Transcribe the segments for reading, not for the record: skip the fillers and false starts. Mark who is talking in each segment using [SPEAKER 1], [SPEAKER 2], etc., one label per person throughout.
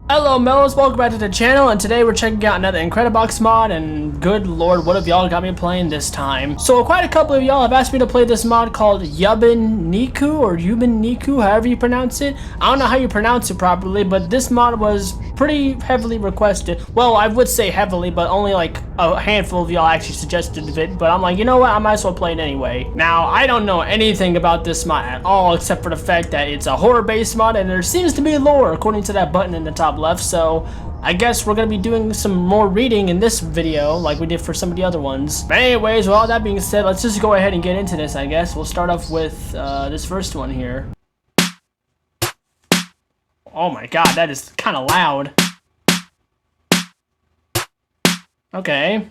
[SPEAKER 1] Hello Mellows, welcome back to the channel, and today we're checking out another Incredibox mod, and good lord, what have y'all got me playing this time? So quite a couple of y'all have asked me to play this mod called Yubin Niiku, or Yubin Niiku, however you pronounce it. I don't know how you pronounce it properly, but this mod was pretty heavily requested. Well, I would say heavily, but only like a handful of y'all actually suggested it, but I'm like, you know what, I might as well play it anyway. Now, I don't know anything about this mod at all, except for the fact that it's a horror-based mod, and there seems to be lore, according to that button in the top left, so I guess we're gonna be doing some more reading in this video like we did for some of the other ones. But anyways, with all that being said, let's just go ahead and get into this. I guess we'll start off with this first one here. Oh my god, that is kind of loud. Okay.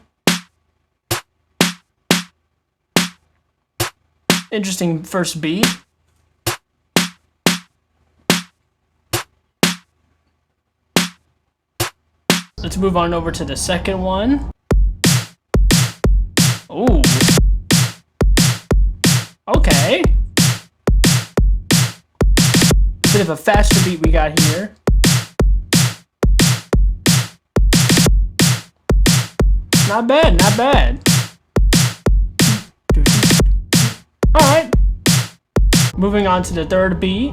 [SPEAKER 1] Interesting first beat. Let's move on over to the second one. Ooh. Okay. A bit of a faster beat we got here. Not bad, not bad. Alright. Moving on to the third beat.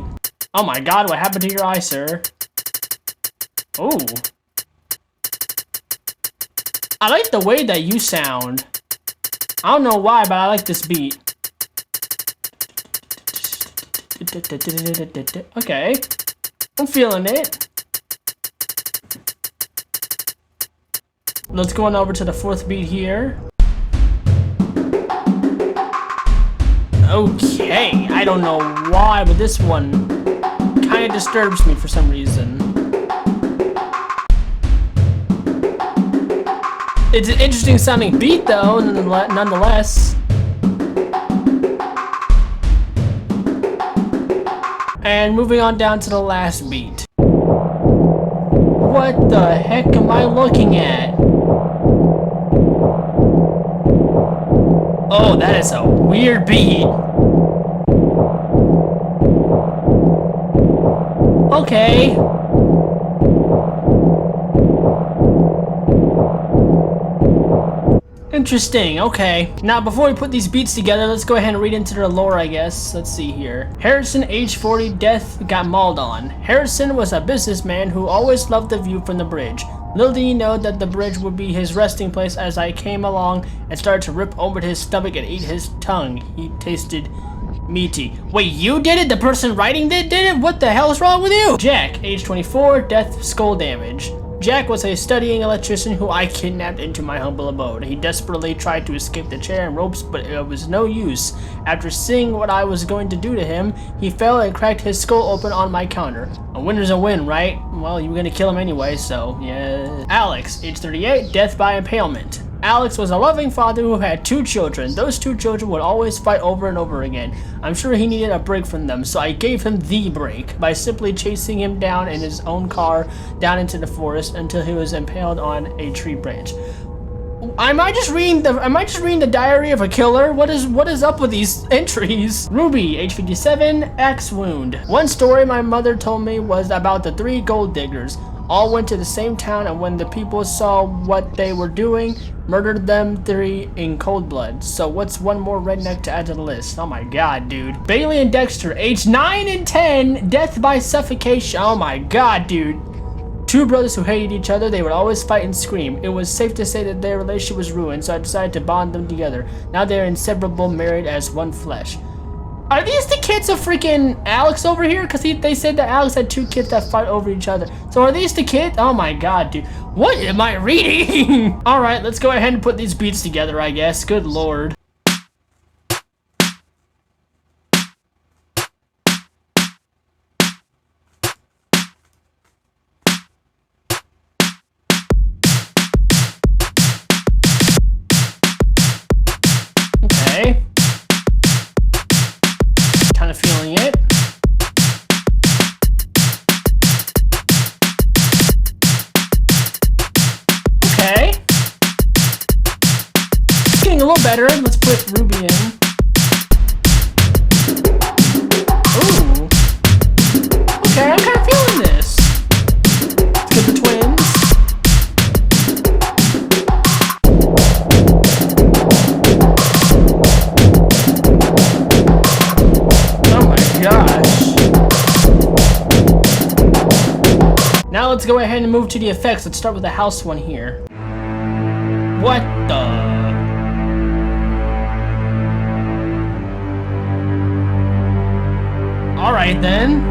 [SPEAKER 1] Oh my god, what happened to your eye, sir? Ooh. I like the way that you sound. I don't know why, but I like this beat. Okay. I'm feeling it. Let's go on over to the fourth beat here. Okay. I don't know why, but this one kind of disturbs me for some reason. It's an interesting sounding beat though, nonetheless. And moving on down to the last beat. What the heck am I looking at? Oh, that is a weird beat. Okay. Interesting, okay. Now, before we put these beats together, let's go ahead and read into their lore, I guess. Let's see here. Harrison, age 40, death got mauled on. Harrison was a businessman who always loved the view from the bridge. Little did he know that the bridge would be his resting place as I came along and started to rip open his stomach and eat his tongue. He tasted meaty. Wait, you did it? The person writing did it? What the hell is wrong with you? Jack, age 24, death, skull damage. Jack was a studying electrician who I kidnapped into my humble abode. He desperately tried to escape the chair and ropes, but it was no use. After seeing what I was going to do to him, he fell and cracked his skull open on my counter. A winner's a win, right? Well, you were gonna kill him anyway, so yeah. Alex, age 38, death by impalement. Alex was a loving father who had 2 children. Those 2 children would always fight over and over again. I'm sure he needed a break from them, so I gave him the break by simply chasing him down in his own car down into the forest until he was impaled on a tree branch. Am I just reading the diary of a killer? What is up with these entries? Ruby, age 57, axe wound. One story my mother told me was about the 3 gold diggers. All went to the same town, and when the people saw what they were doing, murdered them 3 in cold blood. So what's one more redneck to add to the list? Oh my god, dude. Bailey and Dexter, age 9 and 10, death by suffocation. Oh my god, dude. 2 brothers who hated each other. They would always fight and scream. It was safe to say that their relationship was ruined, so I decided to bond them together. Now they're inseparable, married as one flesh. Are these the kids of freaking Alex over here? Because they said that Alex had 2 kids that fight over each other. So are these the kids? Oh my god, dude. What am I reading? Alright, let's go ahead and put these beats together, I guess. Good lord. Okay. Kind of feeling it. Okay. It's getting a little better. Let's put Ruby in. Ooh. Okay, I'm kind of feeling this. It's Now let's go ahead and move to the effects. Let's start with the house one here. What the? Alright then.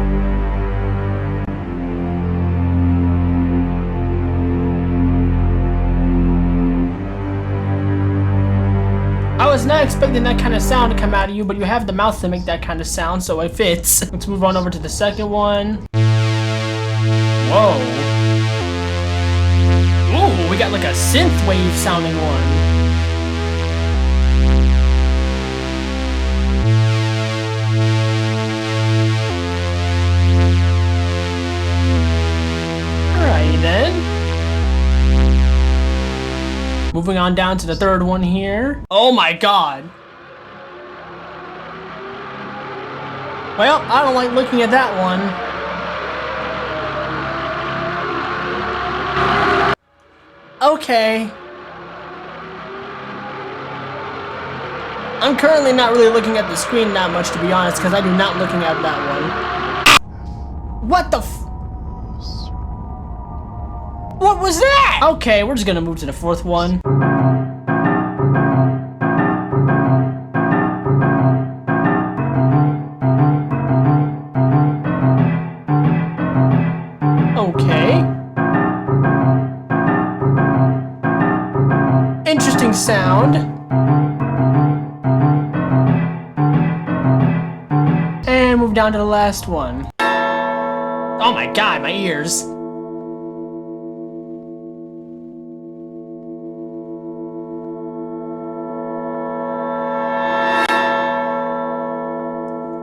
[SPEAKER 1] I was not expecting that kind of sound to come out of you, but you have the mouth to make that kind of sound, so it fits. Let's move on over to the second one. Whoa. Ooh, we got like a synth wave sounding one. Alright then. Moving on down to the third one here. Oh my god. Well, I don't like looking at that one. Okay. I'm currently not really looking at the screen that much, to be honest, because I do not looking at that one. What the f- What was that? Okay, we're just gonna move to the fourth one. Okay. Interesting sound. And move down to the last one. Oh my god, my ears.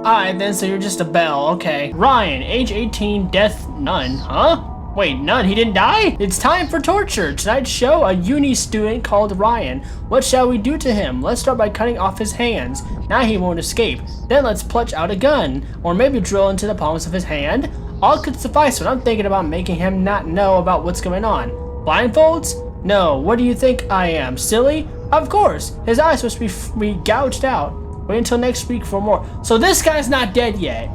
[SPEAKER 1] Alright then, so you're just a bell, okay. Ryan, age 18, death none, huh? Wait, none, he didn't die? It's time for torture. Tonight's show, a uni student called Ryan. What shall we do to him? Let's start by cutting off his hands. Now he won't escape. Then let's pluck out a gun. Or maybe drill into the palms of his hand. All could suffice, but I'm thinking about making him not know about what's going on. Blindfolds? No, what do you think I am? Silly? Of course, his eyes must be gouged out. Wait until next week for more. So this guy's not dead yet.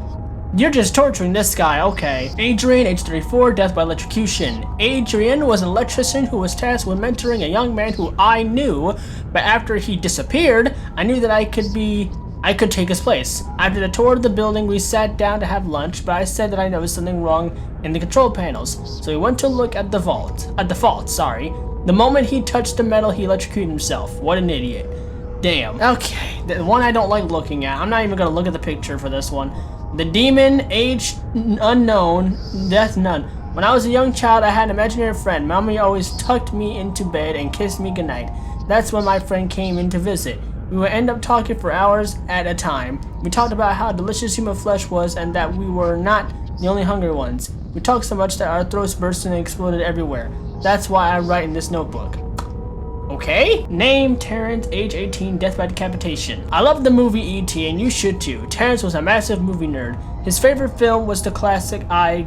[SPEAKER 1] You're just torturing this guy, okay. Adrian, age 34, death by electrocution. Adrian was an electrician who was tasked with mentoring a young man who I knew, but after he disappeared, I knew that I could take his place. After the tour of the building, we sat down to have lunch, but I said that I noticed something wrong in the control panels. So we went to look at the fault, sorry. The moment he touched the metal, he electrocuted himself. What an idiot. Damn. Okay, the one I don't like looking at. I'm not even gonna look at the picture for this one. The demon, age unknown, death none. When I was a young child, I had an imaginary friend. Mommy always tucked me into bed and kissed me goodnight. That's when my friend came in to visit. We would end up talking for hours at a time. We talked about how delicious human flesh was and that we were not the only hungry ones. We talked so much that our throats burst and exploded everywhere. That's why I write in this notebook. Okay? Name, Terrence, age 18, death by decapitation. I love the movie E.T. and you should too. Terrence was a massive movie nerd. His favorite film was the classic I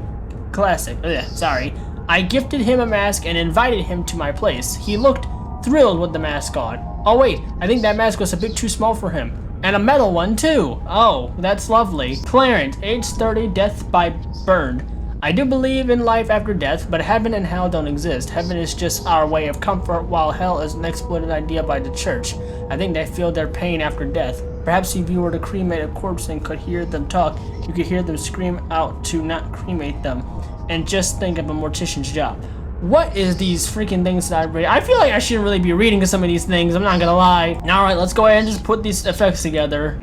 [SPEAKER 1] gifted him a mask and invited him to my place. He looked thrilled with the mask on. Oh wait, I think that mask was a bit too small for him. And a metal one too. Oh, that's lovely. Clarence, age 30, death by burned. I do believe in life after death, but heaven and hell don't exist. Heaven is just our way of comfort, while hell is an exploited idea by the church. I think they feel their pain after death. Perhaps if you were to cremate a corpse and could hear them talk, you could hear them scream out to not cremate them. And just think of a mortician's job. What is these freaking things that I read? I feel like I shouldn't really be reading some of these things, I'm not gonna lie. Alright, let's go ahead and just put these effects together.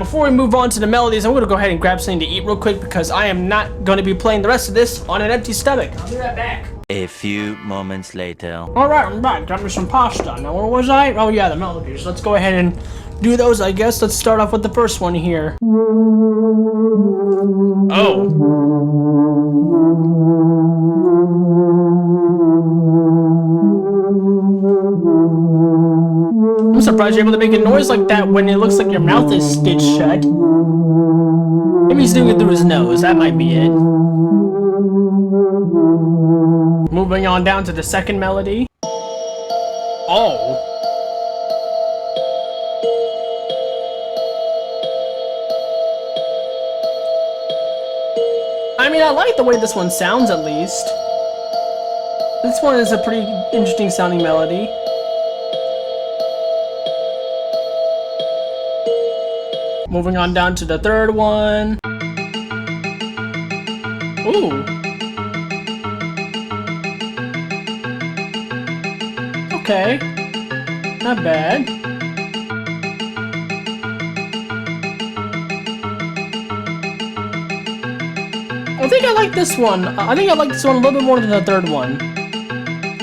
[SPEAKER 1] before we move on to the melodies, I'm gonna go ahead and grab something to eat real quick because I am not gonna be playing the rest of this on an empty stomach. I'll be right back.
[SPEAKER 2] A few moments later.
[SPEAKER 1] Alright, I'm back. Got me some pasta. Now, where was I? Oh, yeah, the melodies. Let's go ahead and do those, I guess. Let's start off with the first one here. Oh. I'm surprised you're able to make a noise like that when it looks like your mouth is stitched shut. Maybe he's doing it through his nose. That might be it. Moving on down to the second melody. Oh. I mean, I like the way this one sounds, at least. This one is a pretty interesting sounding melody. Moving on down to the third one. Ooh. Okay. Not bad. I think I like this one. I think I like this one a little bit more than the third one.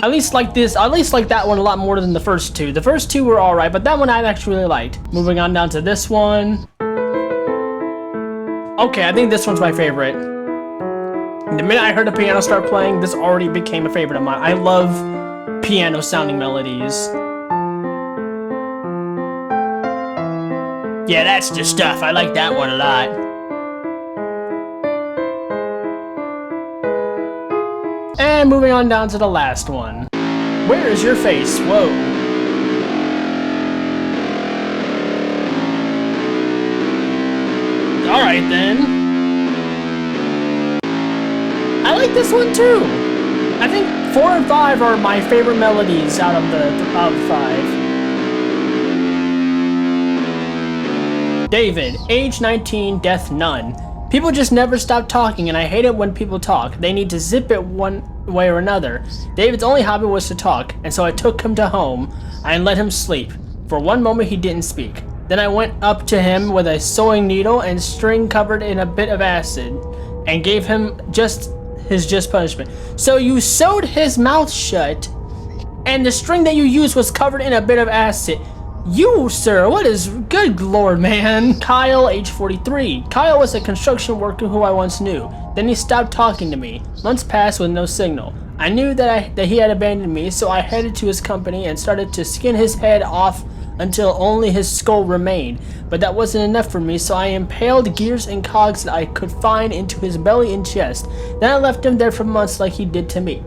[SPEAKER 1] At least like that one a lot more than the first two. The first two were alright, but that one I actually really liked. Moving on down to this one. Okay, I think this one's my favorite. The minute I heard the piano start playing, this already became a favorite of mine. I love piano sounding melodies. Yeah, that's the stuff. I like that one a lot. And moving on down to the last one. Where is your face? Whoa. Alright then. I like this one too. I think 4 and 5 are my favorite melodies out of the 5. David, age 19, death none. People just never stop talking, and I hate it when people talk. They need to zip it one way or another. David's only hobby was to talk, and so I took him to home and let him sleep. For one moment he didn't speak. Then I went up to him with a sewing needle and string covered in a bit of acid and gave him his just punishment. So you sewed his mouth shut and the string that you used was covered in a bit of acid. You, sir, what is... Good lord, man. Kyle, age 43. Kyle was a construction worker who I once knew. Then he stopped talking to me. Months passed with no signal. I knew that he had abandoned me, so I headed to his company and started to skin his head off until only his skull remained. But that wasn't enough for me, so I impaled gears and cogs that I could find into his belly and chest. Then I left him there for months like he did to me.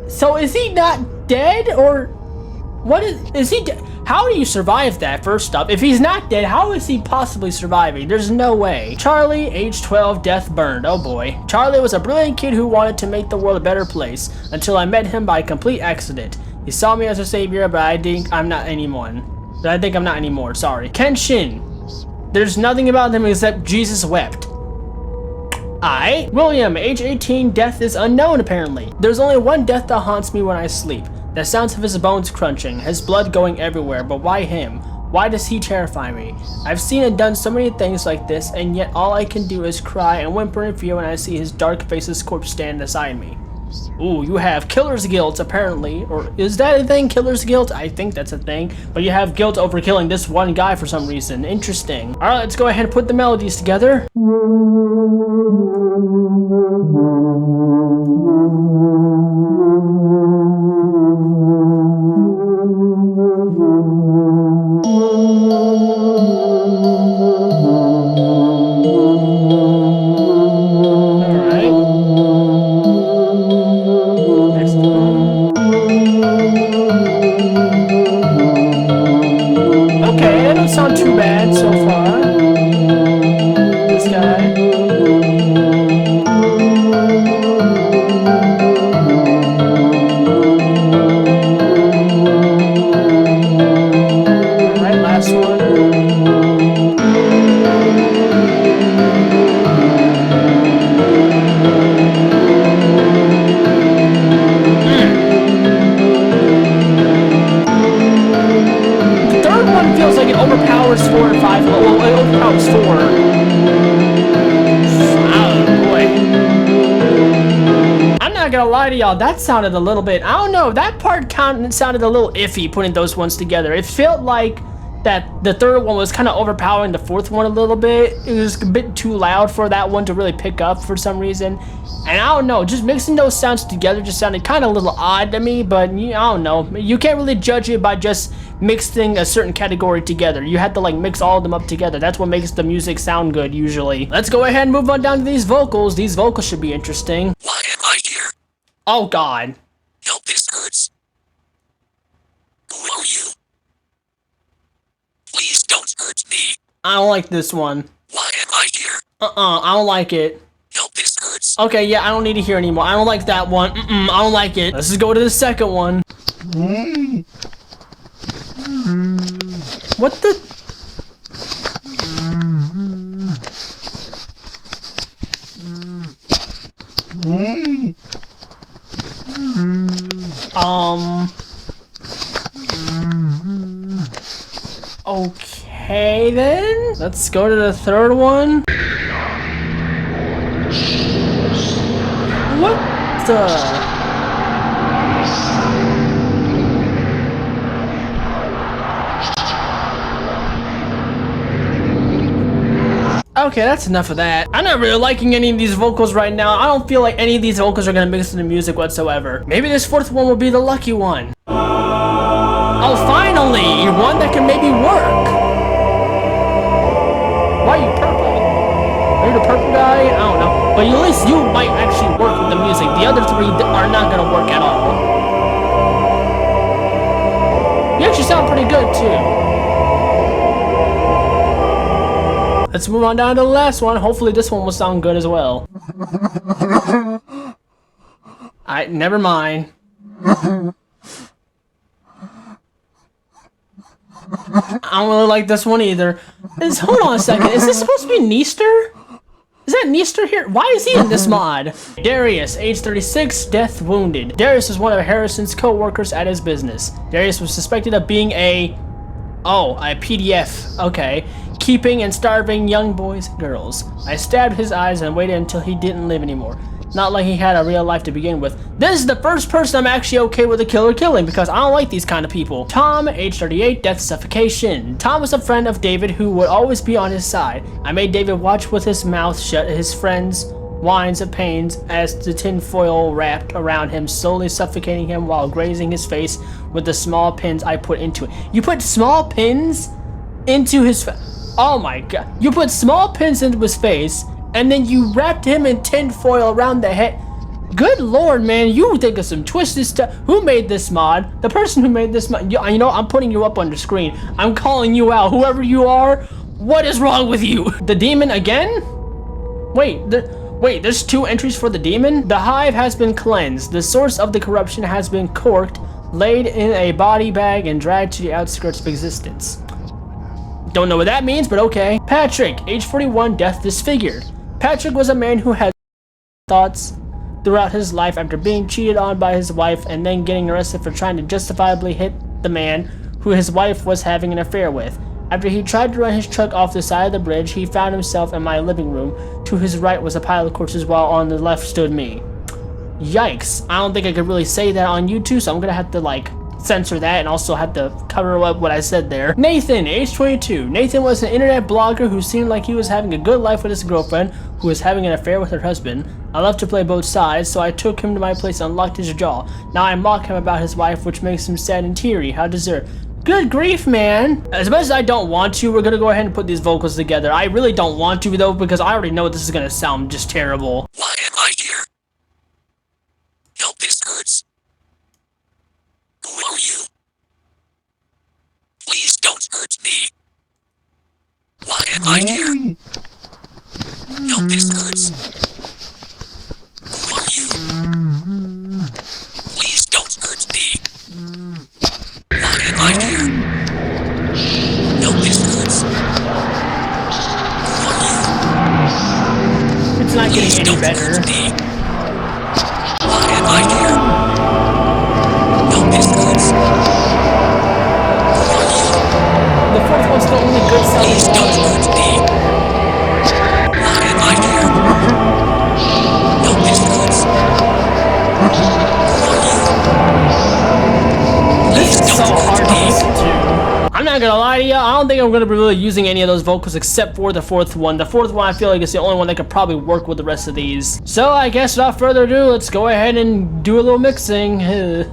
[SPEAKER 1] So is he not dead, or... What is he dead? How do you survive that, first up? If he's not dead, how is he possibly surviving? There's no way. Charlie, age 12, death burned. Oh boy. Charlie was a brilliant kid who wanted to make the world a better place until I met him by complete accident. He saw me as a savior, but I think I'm not anymore. Sorry. Kenshin. There's nothing about him except Jesus wept. William, age 18, death is unknown apparently. There's only one death that haunts me when I sleep. The sounds of his bones crunching, his blood going everywhere, but why him? Why does he terrify me? I've seen and done so many things like this, and yet all I can do is cry and whimper in fear when I see his dark faceless corpse stand beside me. Ooh, you have killer's guilt, apparently. Or is that a thing, killer's guilt? I think that's a thing. But you have guilt over killing this one guy for some reason. Interesting. Alright, let's go ahead and put the melodies together. Sound too bad so far. This guy. gonna lie to y'all, that sounded a little bit, I don't know, that part sounded a little iffy putting those ones together. It felt like that the third one was kind of overpowering the fourth one a little bit. It was a bit too loud for that one to really pick up for some reason. And I don't know, just mixing those sounds together just sounded kind of a little odd to me, but I don't know. You can't really judge it by just mixing a certain category together. You have to like mix all of them up together. That's what makes the music sound good usually. Let's go ahead and move on down to these vocals. These vocals should be interesting.
[SPEAKER 3] Why am I here?
[SPEAKER 1] Oh God.
[SPEAKER 3] Help, this hurts. Who are you? Please don't hurt me.
[SPEAKER 1] I don't like this one.
[SPEAKER 3] Why am I here?
[SPEAKER 1] I don't like it.
[SPEAKER 3] Help, this hurts.
[SPEAKER 1] Okay, yeah, I don't need to hear anymore. I don't like that one. I don't like it. Let's just go to the second one. What the? Okay then. Let's go to the third one. What the? Okay, that's enough of that. I'm not really liking any of these vocals right now. I don't feel like any of these vocals are gonna mix into the music whatsoever. Maybe this fourth one will be the lucky one. Oh, finally! One that can maybe work. Why are you purple? Are you the purple guy? I don't know. But at least you might actually work with the music. The other three are not gonna work at all. You actually sound pretty good too. Let's move on down to the last one. Hopefully this one will sound good as well. Alright, never mind. I don't really like this one either. Hold on a second. Is this supposed to be Neaster? Is that Neaster here? Why is he in this mod? Darius, age 36, death wounded. Darius was one of Harrison's co-workers at his business. Darius was suspected of being a PDF. Okay. Keeping and starving young boys and girls. I stabbed his eyes and waited until he didn't live anymore. Not like he had a real life to begin with. This is the first person I'm actually okay with a killer killing because I don't like these kind of people. Tom, age 38, death suffocation. Tom was a friend of David who would always be on his side. I made David watch with his mouth shut his friends' whines of pains as the tin foil wrapped around him, slowly suffocating him while grazing his face with the small pins I put into it. You put small pins into his face? Oh my God. You put small pins into his face and then you wrapped him in tin foil around the head. Good Lord, man, you think of some twisted stuff. Who made this mod? The person who made this mod. You know, I'm putting you up on the screen. I'm calling you out. Whoever you are, what is wrong with you? The demon again? Wait, there's 2 entries for the demon? The hive has been cleansed. The source of the corruption has been corked, laid in a body bag, and dragged to the outskirts of existence. Don't know what that means, but okay. Patrick, age 41, death disfigured. Patrick was a man who had thoughts throughout his life after being cheated on by his wife and then getting arrested for trying to justifiably hit the man who his wife was having an affair with. After he tried to run his truck off the side of the bridge, he found himself in my living room. To his right was a pile of corpses while on the left stood me. Yikes. I don't think I could really say that on YouTube, so I'm gonna have to like censor that and also have to cover up what I said there. Nathan, age 22. Nathan was an internet blogger who seemed like he was having a good life with his girlfriend who was having an affair with her husband. I love to play both sides, so I took him to my place and unlocked his jaw. Now I mock him about his wife, which makes him sad and teary. How deserved. Good grief, man. As much as I don't want to, we're gonna go ahead and put these vocals together. I really don't want to though, because I already know this is gonna sound just terrible.
[SPEAKER 3] Why am I here? Help, this hurts. Who are you? Please don't hurt me. Why am I here? Help, this hurts. Who are you? Please don't hurt me. Why am I here? Help, this hurts. Who are you?
[SPEAKER 1] It's not
[SPEAKER 3] Please
[SPEAKER 1] getting any
[SPEAKER 3] don't
[SPEAKER 1] better.
[SPEAKER 3] hurt me. Why am I here? This hurts. Who are you?
[SPEAKER 1] The fourth one's the only good
[SPEAKER 3] Please
[SPEAKER 1] sounding
[SPEAKER 3] don't
[SPEAKER 1] one.
[SPEAKER 3] hurt me. Why am I here? Help, this hurts.
[SPEAKER 1] think I'm gonna be really using any of those vocals except for the fourth one. The fourth one I feel like is the only one that could probably work with the rest of these. So I guess without further ado, let's go ahead and do a little mixing.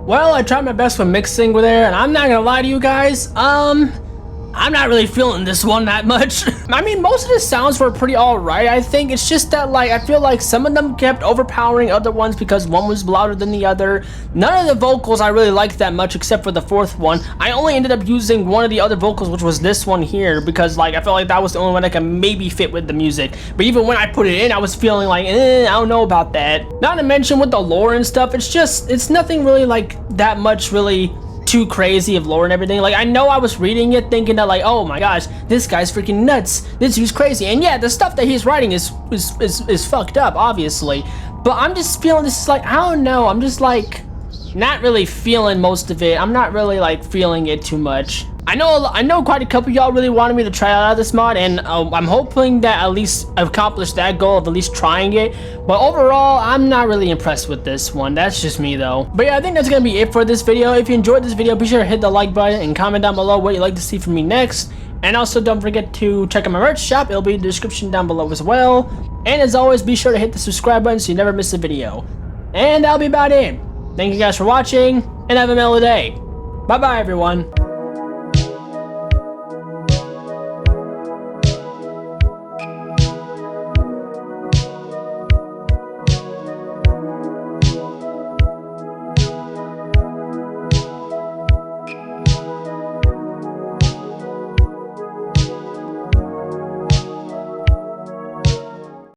[SPEAKER 1] Well, I tried my best with mixing with there, and I'm not gonna lie to you guys, I'm not really feeling this one that much. I mean, most of the sounds were pretty alright, I think. It's just that, like, I feel like some of them kept overpowering other ones because one was louder than the other. None of the vocals I really liked that much except for the fourth one. I only ended up using one of the other vocals, which was this one here, because, like, I felt like that was the only one that could maybe fit with the music. But even when I put it in, I was feeling like, I don't know about that. Not to mention with the lore and stuff, it's nothing really, like, that much really too crazy of lore and everything. Like, I know I was reading it thinking that like, oh my gosh, this guy's freaking nuts. This dude's crazy. And yeah, the stuff that he's writing is fucked up, obviously. But I'm just feeling this is like, I don't know. I'm just like not really feeling most of it. I'm not really like feeling it too much. I know quite a couple of y'all really wanted me to try out this mod, and I'm hoping that at least accomplish that goal of at least trying it. But overall, I'm not really impressed with this one. That's just me though. But yeah, I think that's gonna be it for this video. If you enjoyed this video, be sure to hit the like button and comment down below what you'd like to see from me next. And also don't forget to check out my merch shop. It'll be in the description down below as well. And as always, be sure to hit the subscribe button so you never miss a video. And that'll be about it. Thank you guys for watching, and have a mellow day. Bye bye everyone.